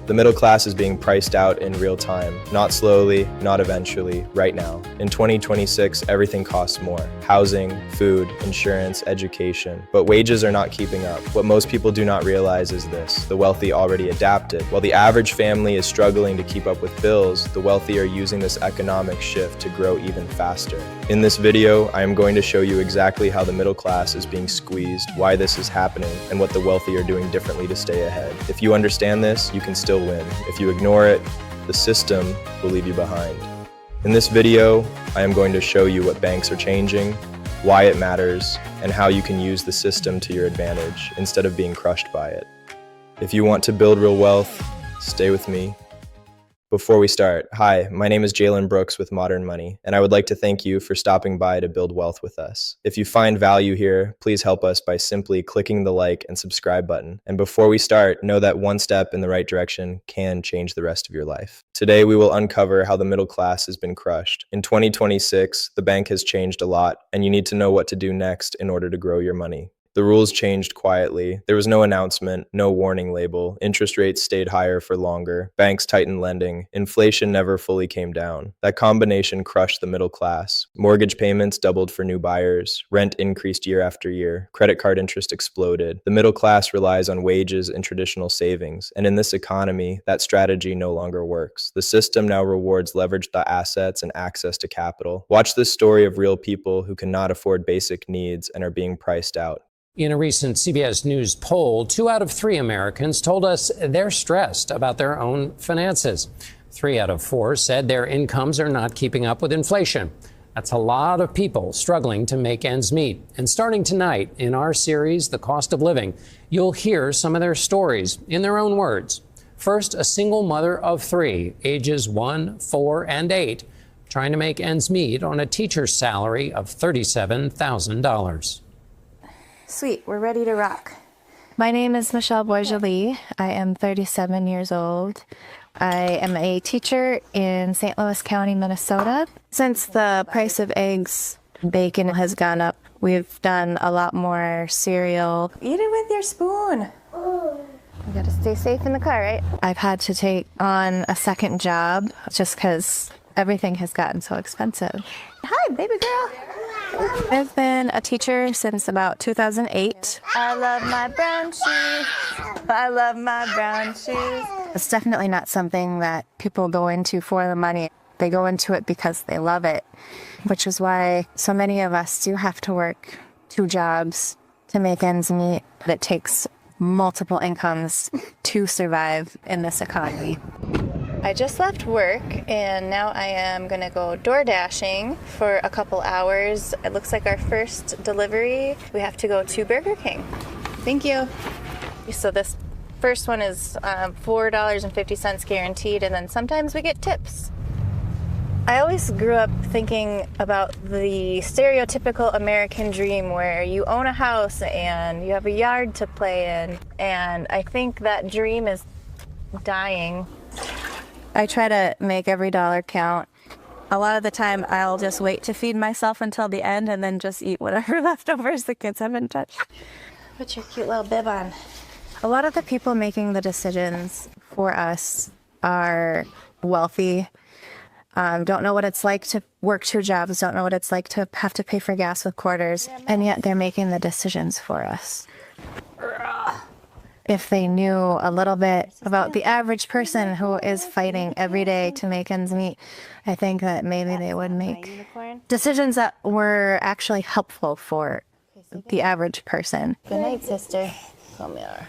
The middle class is being priced out in real time, not slowly, not eventually, right now. In 2026, everything costs more. Housing, food, insurance, education. But wages are not keeping up. What most people do not realize is this: the wealthy already adapted. While the average family is struggling to keep up with bills, the wealthy are using this economic shift to grow even faster. In this video, I am going to show you exactly how the middle class is being squeezed, why this is happening, and what the wealthy are doing differently to stay ahead. If you understand this, you can still win. If you ignore it, the system will leave you behind. In this video, I am going to show you what banks are changing, why it matters, and how you can use the system to your advantage instead of being crushed by it. If you want to build real wealth, stay with me. Before we start, hi, my name is Jaylen Brooks with Modern Money, and I would like to thank you for stopping by to build wealth with us. If you find value here, please help us by simply clicking the like and subscribe button. And before we start, know that one step in the right direction can change the rest of your life. Today, we will uncover how the middle class has been crushed. In 2026, the bank has changed a lot, and you need to know what to do next in order to grow your money. The rules changed quietly. There was no announcement, no warning label. Interest rates stayed higher for longer. Banks tightened lending. Inflation never fully came down. That combination crushed the middle class. Mortgage payments doubled for new buyers. Rent increased year after year. Credit card interest exploded. The middle class relies on wages and traditional savings. And in this economy, that strategy no longer works. The system now rewards leveraged assets and access to capital. Watch this story of real people who cannot afford basic needs and are being priced out. In a recent CBS News poll, 2 out of 3 Americans told us they're stressed about their own finances. 3 out of 4 said their incomes are not keeping up with inflation. That's a lot of people struggling to make ends meet. And starting tonight in our series, The Cost of Living, you'll hear some of their stories in their own words. First, a single mother of 3, ages 1, 4, and 8, trying to make ends meet on a teacher's salary of $37,000. Sweet, we're ready to rock. My name is Michelle Bourgeois. I am 37 years old. I am a teacher in St. Louis County, Minnesota. Since the price of eggs, bacon has gone up, we've done a lot more cereal. Eat it with your spoon. You gotta stay safe in the car, right? I've had to take on a second job just because everything has gotten so expensive. Hi, baby girl. I've been a teacher since about 2008. I love my brown shoes. I love my brown shoes. It's definitely not something that people go into for the money. They go into it because they love it, which is why so many of us do have to work 2 jobs to make ends meet. It takes multiple incomes to survive in this economy. I just left work and now I am gonna go door dashing for a couple hours. It looks like our first delivery. We have to go to Burger King. Thank you. So this first one is $4.50 guaranteed, and then sometimes we get tips. I always grew up thinking about the stereotypical American dream where you own a house and you have a yard to play in, and I think that dream is dying. I try to make every dollar count. A lot of the time, I'll just wait to feed myself until the end and then just eat whatever leftovers the kids haven't touched. Put your cute little bib on. A lot of the people making the decisions for us are wealthy, don't know what it's like to work 2 jobs, don't know what it's like to have to pay for gas with quarters, and yet they're making the decisions for us. If they knew a little bit about the average person who is fighting every day to make ends meet, I think that maybe they would make decisions that were actually helpful for the average person. Good night, sister. Come here.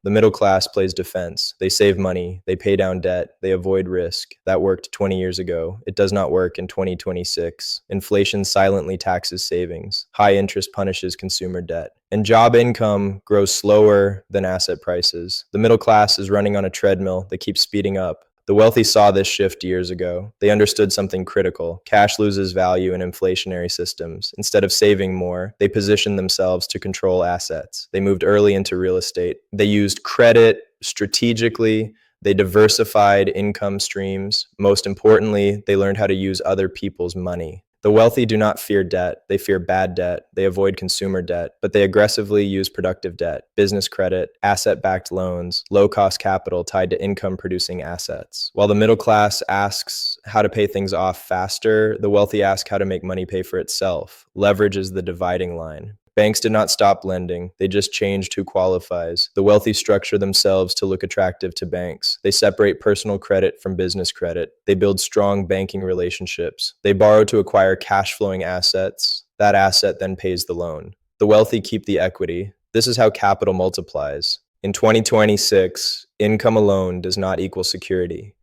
The middle class plays defense. They save money, they pay down debt, they avoid risk. That worked 20 years ago. It does not work in 2026. Inflation silently taxes savings. High interest punishes consumer debt. And job income grows slower than asset prices. The middle class is running on a treadmill that keeps speeding up. The wealthy saw this shift years ago. They understood something critical. Cash loses value in inflationary systems. Instead of saving more, they positioned themselves to control assets. They moved early into real estate. They used credit strategically. They diversified income streams. Most importantly, they learned how to use other people's money. The wealthy do not fear debt. They fear bad debt. They avoid consumer debt, but they aggressively use productive debt, business credit, asset-backed loans, low-cost capital tied to income-producing assets. While the middle class asks how to pay things off faster, the wealthy ask how to make money pay for itself. Leverage is the dividing line. Banks did not stop lending. They just changed who qualifies. The wealthy structure themselves to look attractive to banks. They separate personal credit from business credit. They build strong banking relationships. They borrow to acquire cash flowing assets. That asset then pays the loan. The wealthy keep the equity. This is how capital multiplies. In 2026, income alone does not equal security.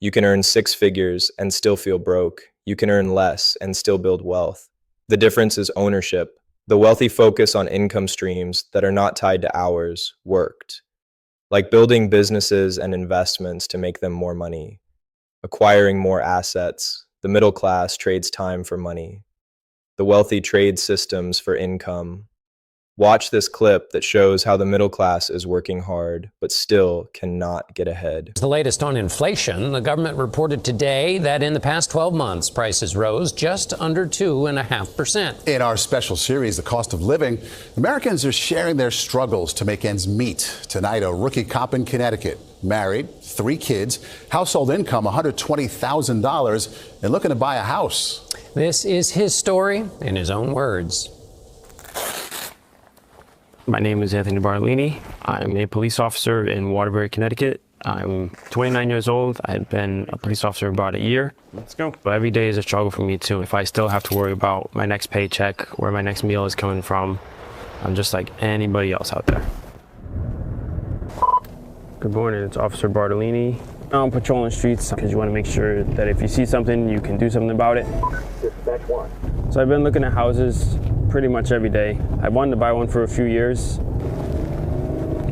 You can earn 6 figures and still feel broke. You can earn less and still build wealth. The difference is ownership. The wealthy focus on income streams that are not tied to hours worked, like building businesses and investments to make them more money, acquiring more assets. The middle class trades time for money. The wealthy trade systems for income. Watch this clip that shows how the middle class is working hard, but still cannot get ahead. The latest on inflation, the government reported today that in the past 12 months, prices rose just under 2.5%. In our special series, The Cost of Living, Americans are sharing their struggles to make ends meet. Tonight, a rookie cop in Connecticut, married, 3 kids, household income $120,000, and looking to buy a house. This is his story in his own words. My name is Anthony Bartolini. I'm a police officer in Waterbury, Connecticut. I'm 29 years old. I've been a police officer about a year. Let's go. But every day is a struggle for me too. If I still have to worry about my next paycheck, where my next meal is coming from, I'm just like anybody else out there. Good morning, it's Officer Bartolini. I'm patrolling the streets because you want to make sure that if you see something, you can do something about it. Dispatch 1. So I've been looking at houses pretty much every day. I wanted to buy one for a few years.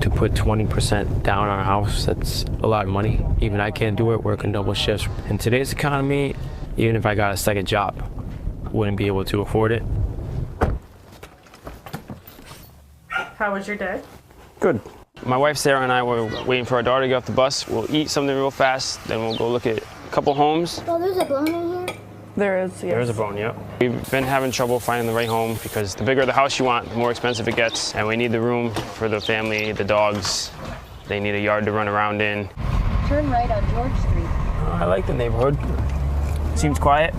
To put 20% down on a house, that's a lot of money. Even I can't do it, working double shifts. In today's economy, even if I got a second job, I wouldn't be able to afford it. How was your day? Good. My wife Sarah and I were waiting for our daughter to get off the bus. We'll eat something real fast, then we'll go look at a couple homes. Well, there's a bone in here. There is, yes. There is a bone, yep. We've been having trouble finding the right home because the bigger the house you want, the more expensive it gets. And we need the room for the family, the dogs. They need a yard to run around in. Turn right on George Street. I like the neighborhood. Seems quiet.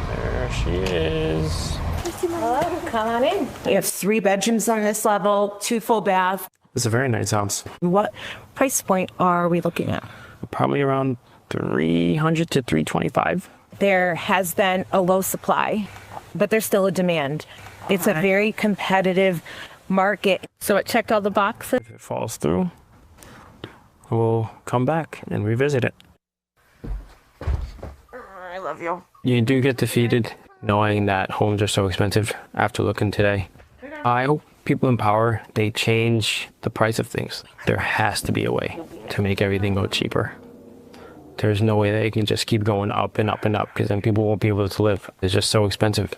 There she is. Hello, come on in. We have 3 bedrooms on this level, 2 full baths. It's a very nice house. What price point are we looking at? Probably around 300 to 325. There has been a low supply, but there's still a demand. It's a very competitive market. So it checked all the boxes. If it falls through, we'll come back and revisit it. I love you. You do get defeated knowing that homes are so expensive after looking today. I hope people in power, they change the price of things. There has to be a way to make everything go cheaper. There's no way they can just keep going up and up and up because then people won't be able to live. It's just so expensive.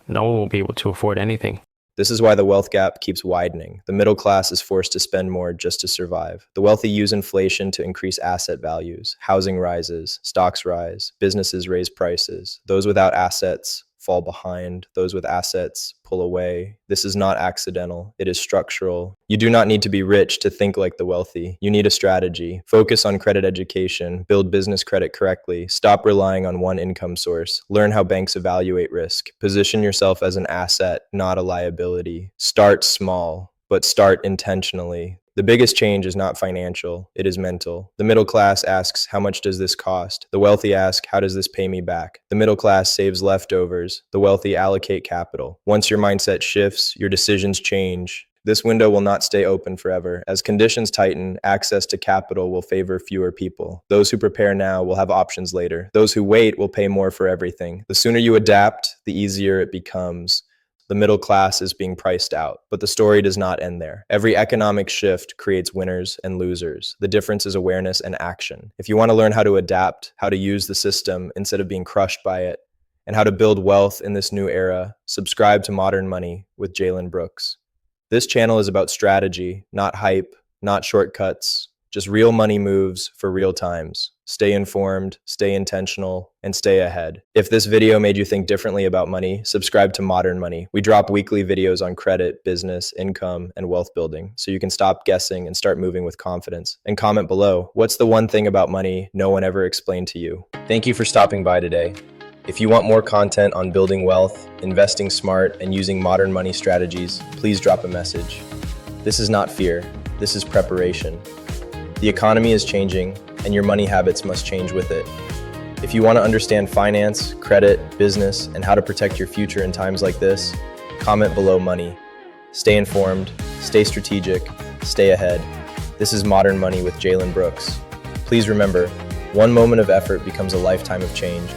No one will be able to afford anything. This is why the wealth gap keeps widening. The middle class is forced to spend more just to survive. The wealthy use inflation to increase asset values. Housing rises, stocks rise, businesses raise prices. Those without assets fall behind. Those with assets pull away. This is not accidental. It is structural. You do not need to be rich to think like the wealthy. You need a strategy. Focus on credit education. Build business credit correctly. Stop relying on one income source. Learn how banks evaluate risk. Position yourself as an asset, not a liability. Start small, but start intentionally. The biggest change is not financial, it is mental. The middle class asks, how much does this cost? The wealthy ask, how does this pay me back? The middle class saves leftovers. The wealthy allocate capital. Once your mindset shifts, your decisions change. This window will not stay open forever. As conditions tighten, access to capital will favor fewer people. Those who prepare now will have options later. Those who wait will pay more for everything. The sooner you adapt, the easier it becomes. The middle class is being priced out, but the story does not end there. Every economic shift creates winners and losers. The difference is awareness and action. If you want to learn how to adapt, how to use the system instead of being crushed by it, and how to build wealth in this new era, subscribe to Modern Money with Jaylen Brooks. This channel is about strategy, not hype, not shortcuts, Just real money moves for real times. Stay informed, stay intentional, and stay ahead. If this video made you think differently about money, subscribe to Modern Money. We drop weekly videos on credit, business, income, and wealth building, so you can stop guessing and start moving with confidence. And comment below, what's the one thing about money no one ever explained to you? Thank you for stopping by today. If you want more content on building wealth, investing smart, and using modern money strategies, please drop a message. This is not fear, this is preparation. The economy is changing, and your money habits must change with it. If you want to understand finance, credit, business, and how to protect your future in times like this, comment below money. Stay informed, stay strategic, stay ahead. This is Modern Money with Jaylen Brooks. Please remember, one moment of effort becomes a lifetime of change.